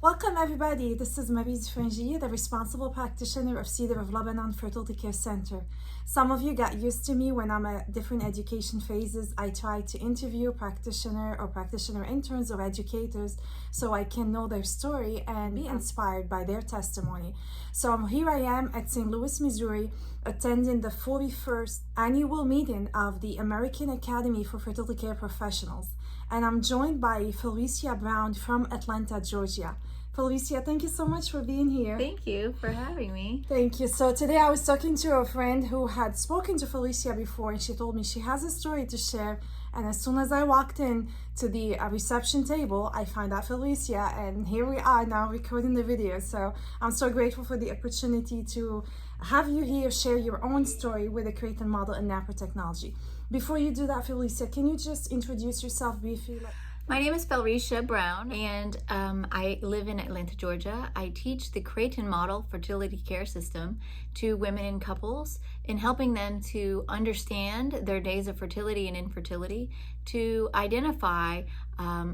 Welcome everybody, this is Marise Frangie, the responsible practitioner of Cedar of Lebanon FertilityCare Center. Some of you got used to me when I'm at different education phases. I try to interview practitioner or practitioner interns or educators so I can know their story and be inspired by their testimony. So here I am at St. Louis, Missouri, attending the 41st annual meeting of the American Academy for Fertility Care Professionals. And I'm joined by Felricia Brown from Atlanta, Georgia. Felricia, thank you so much for being here. Thank you for having me. Thank you. So today I was talking to a friend who had spoken to Felricia before, and she told me she has a story to share. And as soon as I walked in to the reception table, I found out Felricia, and here we are now recording the video. So I'm so grateful for the opportunity to have you here share your own story with the Creighton model and NAPRA technology. Before you do that, Felricia, can you just introduce yourself briefly? My name is Felricia Brown, and I live in Atlanta, Georgia. I teach the Creighton model fertility care system to women and couples in helping them to understand their days of fertility and infertility, to identify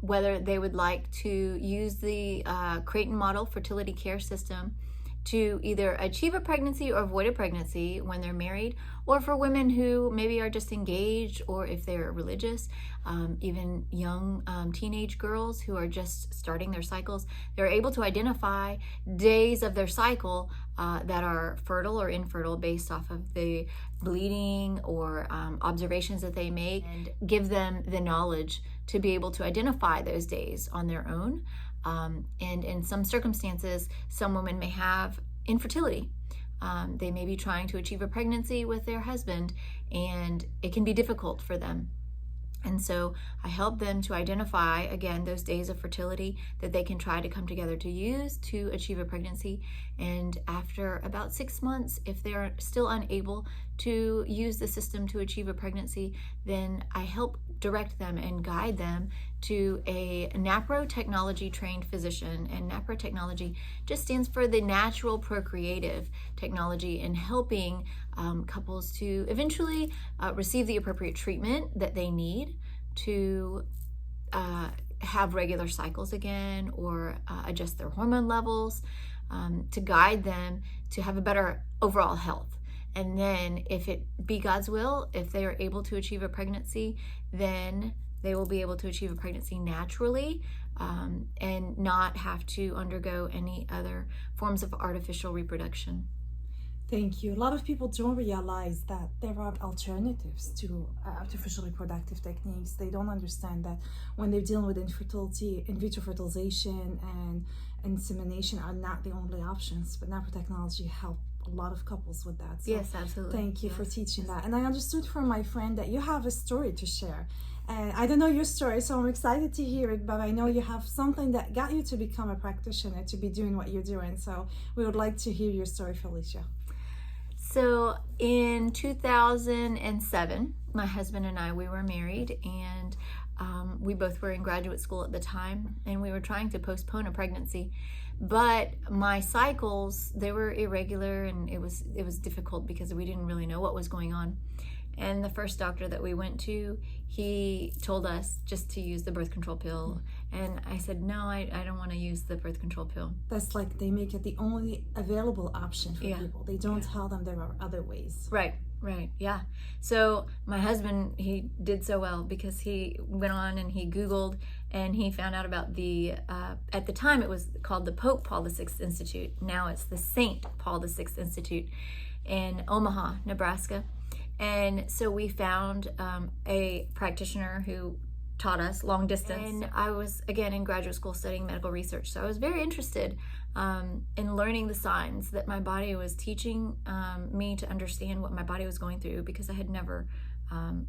whether they would like to use the Creighton model fertility care system to either achieve a pregnancy or avoid a pregnancy when they're married, or for women who maybe are just engaged, or if they're religious, even young teenage girls who are just starting their cycles, they're able to identify days of their cycle that are fertile or infertile based off of the bleeding or observations that they make, and give them the knowledge to be able to identify those days on their own. And in some circumstances, some women may have infertility. They may be trying to achieve a pregnancy with their husband, and it can be difficult for them. And so I help them to identify, again, those days of fertility that they can try to come together to use to achieve a pregnancy. And after about 6 months, if they're still unable to use the system to achieve a pregnancy, then I help direct them and guide them to a NAPRO technology trained physician. And NAPRO technology just stands for the natural procreative technology, in helping couples to eventually receive the appropriate treatment that they need to have regular cycles again, or adjust their hormone levels, to guide them to have a better overall health. And then if it be God's will, if they are able to achieve a pregnancy, then they will be able to achieve a pregnancy naturally, and not have to undergo any other forms of artificial reproduction. Thank you. A lot of people don't realize that there are alternatives to artificial reproductive techniques. They don't understand that when they're dealing with infertility, in vitro fertilization and insemination are not the only options, but NAPRA technology help a lot of couples with that. So yes, absolutely. Thank you for teaching that. And I understood from my friend that you have a story to share. And I don't know your story, so I'm excited to hear it, but I know you have something that got you to become a practitioner, to be doing what you're doing. So we would like to hear your story, Felricia. So in 2007, my husband and I, we were married, and we both were in graduate school at the time, and we were trying to postpone a pregnancy. But my cycles, they were irregular, and it was difficult because we didn't really know what was going on. And the first doctor that we went to, he told us just to use the birth control pill. And I said, no, I don't want to use the birth control pill. That's like they make it the only available option for people. They don't tell them there are other ways. Right, yeah. So my husband, he did so well because he went on and he Googled, and he found out about the, at the time it was called the Pope Paul VI Institute. Now it's the St. Paul VI Institute in Omaha, Nebraska. And so we found a practitioner who taught us long distance. And I was, again, in graduate school studying medical research. So I was very interested in learning the signs that my body was teaching me to understand what my body was going through, because I had never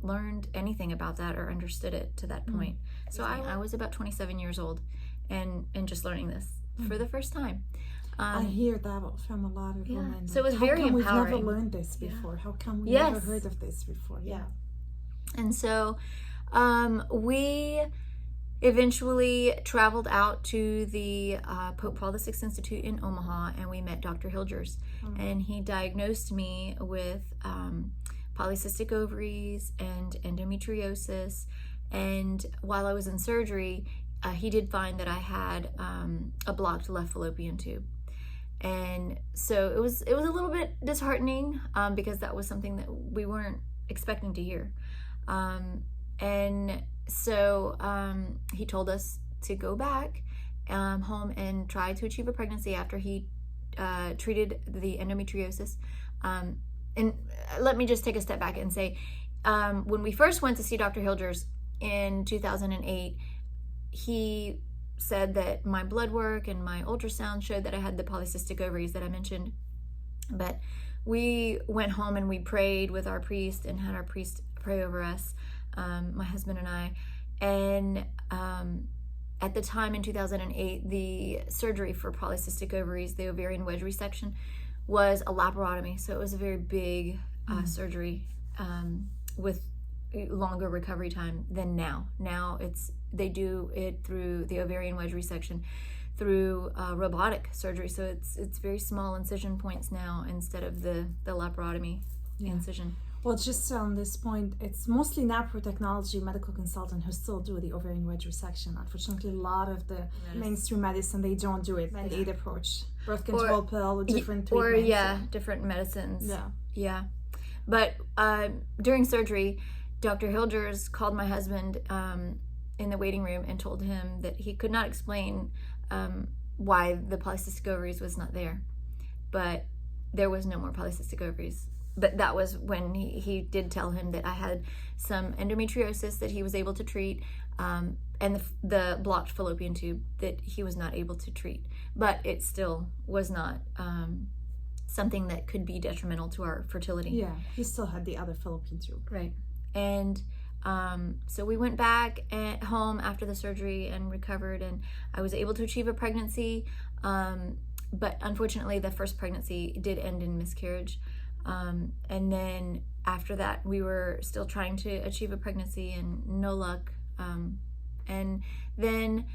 learned anything about that or understood it to that point. So I was about 27 years old and just learning this for the first time. I hear that from a lot of women. So it was very empowering. How come we've never learned this before? How come we never heard of this before? Yeah. And so we eventually traveled out to the Pope Paul VI Institute in Omaha, and we met Dr. Hilgers. And he diagnosed me with polycystic ovaries and endometriosis. And while I was in surgery, he did find that I had a blocked left fallopian tube. And so it was a little bit disheartening because that was something that we weren't expecting to hear. And so he told us to go back home and try to achieve a pregnancy after he treated the endometriosis. And let me just take a step back and say, when we first went to see Dr. Hilders in 2008, he said that my blood work and my ultrasound showed that I had the polycystic ovaries that I mentioned. But we went home and we prayed with our priest and had our priest pray over us, my husband and I. And at the time in 2008, the surgery for polycystic ovaries, the ovarian wedge resection, was a laparotomy. So it was a very big surgery with longer recovery time than now. Now they do it through the ovarian wedge resection through robotic surgery. So it's very small incision points now instead of the laparotomy incision. Well, just on this point, it's mostly NAPRO technology medical consultant who still do the ovarian wedge resection. Unfortunately, a lot of the mainstream medicine, they don't do it. The aid approach, birth control pill with different treatments. Or different medicines. Yeah. But during surgery, Dr. Hilders called my husband in the waiting room and told him that he could not explain why the polycystic ovaries was not there. But there was no more polycystic ovaries. But that was when he did tell him that I had some endometriosis that he was able to treat, and the blocked fallopian tube that he was not able to treat. But it still was not something that could be detrimental to our fertility. Yeah, he still had the other fallopian tube. Right. And so we went back at home after the surgery and recovered, and I was able to achieve a pregnancy. But unfortunately, the first pregnancy did end in miscarriage. And then after that, we were still trying to achieve a pregnancy and no luck. And then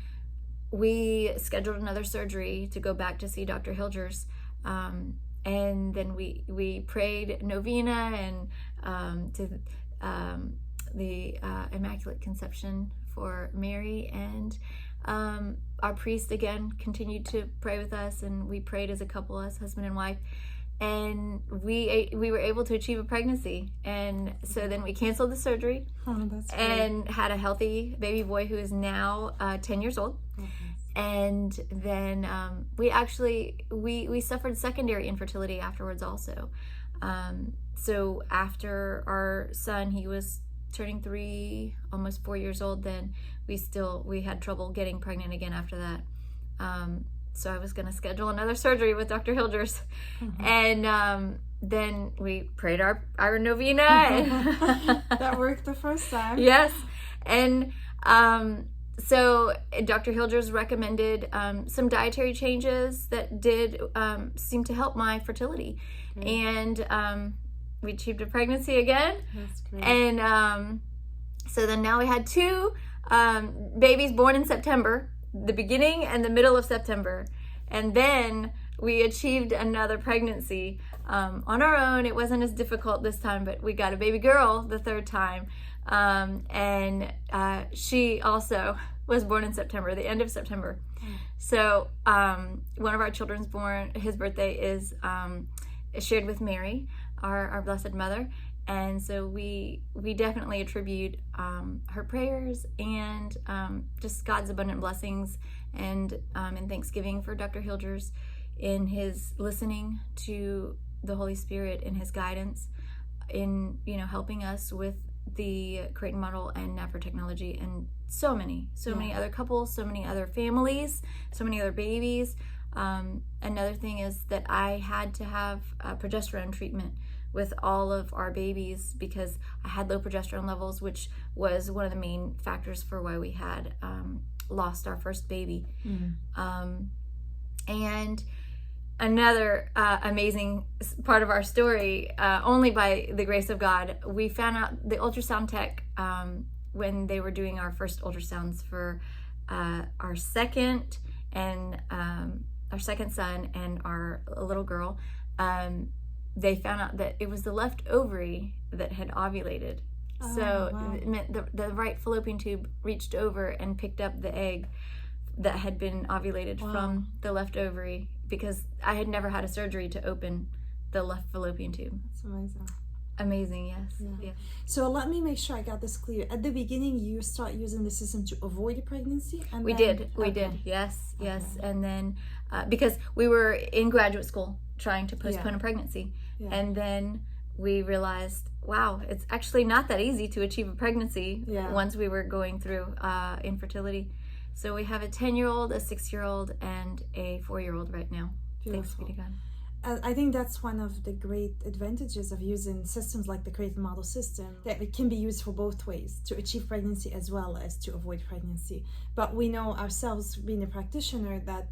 we scheduled another surgery to go back to see Dr. Hilders. And then we prayed novena and to the Immaculate Conception for Mary. And our priest, again, continued to pray with us. And we prayed as a couple, as husband and wife. And we were able to achieve a pregnancy, and so then we canceled the surgery and had a healthy baby boy who is now 10 years old. And then we suffered secondary infertility afterwards also. So after our son, he was turning 3, almost 4 years old, then we had trouble getting pregnant again after that. So I was going to schedule another surgery with Dr. Hilders. And then we prayed our novena. And that worked the first time. Yes. And so Dr. Hilders recommended some dietary changes that did seem to help my fertility. And we achieved a pregnancy again. That's great. And so then now we had 2 babies born in September, the beginning and the middle of September. And then we achieved another pregnancy on our own. It wasn't as difficult this time, but we got a baby girl the 3rd time. And she also was born in September, the end of September. So one of our children's born, his birthday is shared with Mary, our Blessed Mother. And so we definitely attribute her prayers and just God's abundant blessings and thanksgiving for Dr. Hilders in his listening to the Holy Spirit and his guidance in helping us with the Creighton model and NAPRO technology, and so many other couples, so many other families, so many other babies. Another thing is that I had to have progesterone treatment with all of our babies because I had low progesterone levels, which was one of the main factors for why we had lost our first baby. And another amazing part of our story, only by the grace of God, we found out the ultrasound tech when they were doing our first ultrasounds for our second son and our little girl. They found out that it was the left ovary that had ovulated So wow. it meant the right fallopian tube reached over and picked up the egg that had been ovulated from the left ovary, because I had never had a surgery to open the left fallopian tube. That's amazing. Amazing, yes. Yeah. So let me make sure I got this clear. At the beginning, you start using the system to avoid a pregnancy, and We did. Yes. And then because we were in graduate school trying to postpone a pregnancy, and then we realized, wow, it's actually not that easy to achieve a pregnancy once we were going through infertility. So we have a 10-year-old, a 6-year-old, and a 4-year-old right now. Beautiful. Thanks be to God. I think that's one of the great advantages of using systems like the Creighton model system, that it can be used for both ways, to achieve pregnancy as well as to avoid pregnancy. But we know ourselves, being a practitioner, that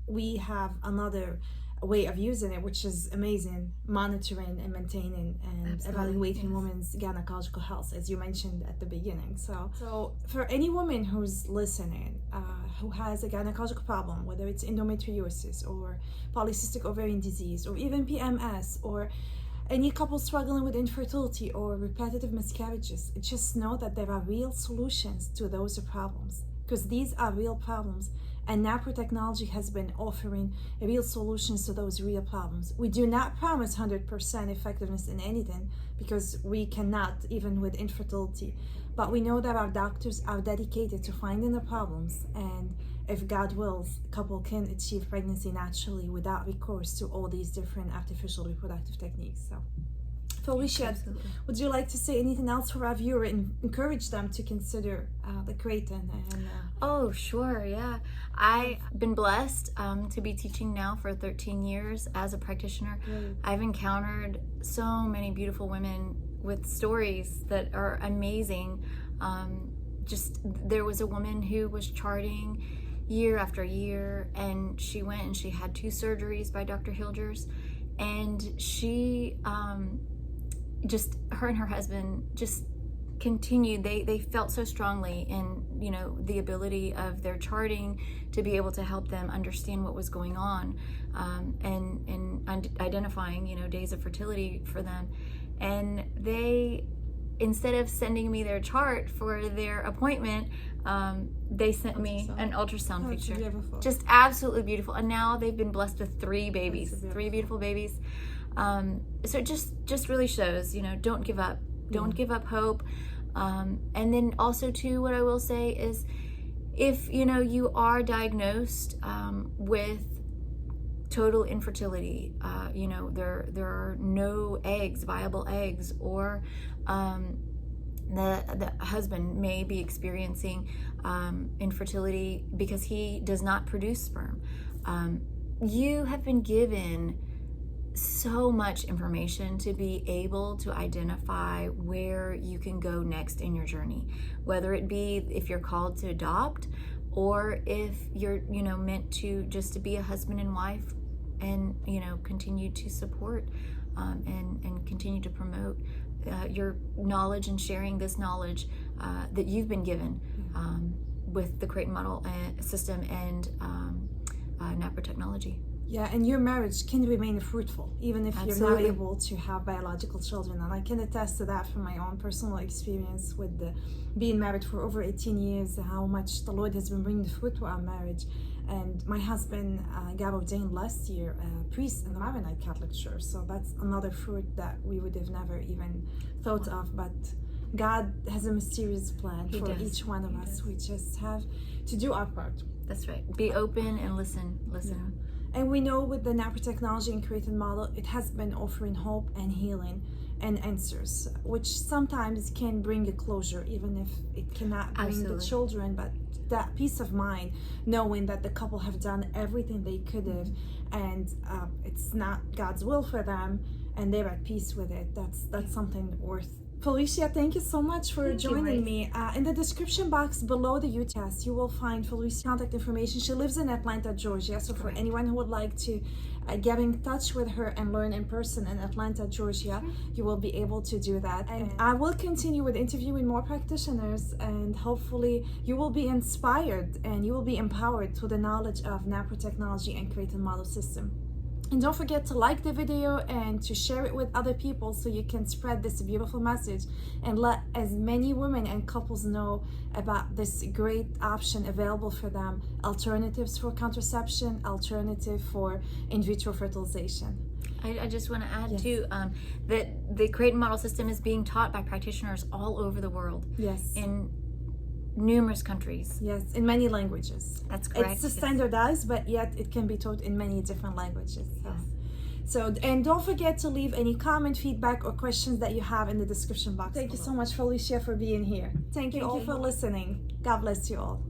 we have another way of using it, which is amazing, monitoring and maintaining and evaluating women's gynecological health, as you mentioned at the beginning. So for any woman who's listening, who has a gynecological problem, whether it's endometriosis or polycystic ovarian disease or even PMS, or any couple struggling with infertility or repetitive miscarriages, just know that there are real solutions to those problems, because these are real problems. And NAPRO technology has been offering real solutions to those real problems. We do not promise 100% effectiveness in anything, because we cannot, even with infertility. But we know that our doctors are dedicated to finding the problems, and if God wills, a couple can achieve pregnancy naturally without recourse to all these different artificial reproductive techniques. So, Felricia, would you like to say anything else for our viewer and encourage them to consider the Creighton? Oh, sure, yeah. I've been blessed to be teaching now for 13 years as a practitioner. I've encountered so many beautiful women with stories that are amazing. There was a woman who was charting year after year, and she went and she had 2 surgeries by Dr. Hilgers, and she her and her husband just continued. They felt so strongly in the ability of their charting to be able to help them understand what was going on, and identifying days of fertility for them. And they, instead of sending me their chart for their appointment, they sent me an ultrasound picture. Beautiful. Just absolutely beautiful. And now they've been blessed with 3 babies, 3 beautiful babies. So it just really shows, don't give up. Don't give up hope. And then also too, what I will say is, if you are diagnosed with total infertility, there are no viable eggs, or the husband may be experiencing infertility because he does not produce sperm. You have been given so much information to be able to identify where you can go next in your journey, whether it be if you're called to adopt, or if you're meant to just to be a husband and wife, and continue to support and continue to promote your knowledge and sharing this knowledge that you've been given with the Creighton model system and NAPRO technology. Yeah, and your marriage can remain fruitful even if Absolutely. you're not able to have biological children. And I can attest to that from my own personal experience with being married for over 18 years, how much the Lord has been bringing fruit to our marriage. And my husband got ordained last year a priest in the Maronite Catholic Church. So that's another fruit that we would have never even thought of. But God has a mysterious plan for each one of us. We just have to do our part. That's right. Be open and listen. Yeah. And we know with the NAPRO technology and Creighton model, it has been offering hope and healing and answers, which sometimes can bring a closure, even if it cannot bring the children, but that peace of mind, knowing that the couple have done everything they could have, and it's not God's will for them, and they're at peace with it. That's something worth. Felricia, thank you so much for joining me. In the description box below the UTAS, you will find Felricia's contact information. She lives in Atlanta, Georgia. So for anyone who would like to get in touch with her and learn in person in Atlanta, Georgia, you will be able to do that. And I will continue with interviewing more practitioners, and hopefully you will be inspired and you will be empowered through the knowledge of NAPRO technology and Creighton model system. And don't forget to like the video and to share it with other people so you can spread this beautiful message and let as many women and couples know about this great option available for them. Alternatives for contraception, alternative for in vitro fertilization. I just want to add Yes. too that the Creighton model system is being taught by practitioners all over the world. Yes. In numerous countries. Yes, in many languages. That's correct. It's standardized, but yet it can be taught in many different languages. So, and don't forget to leave any comment, feedback, or questions that you have in the description box. Thank you so much, Felricia, for being here. Thank you all for listening. God bless you all.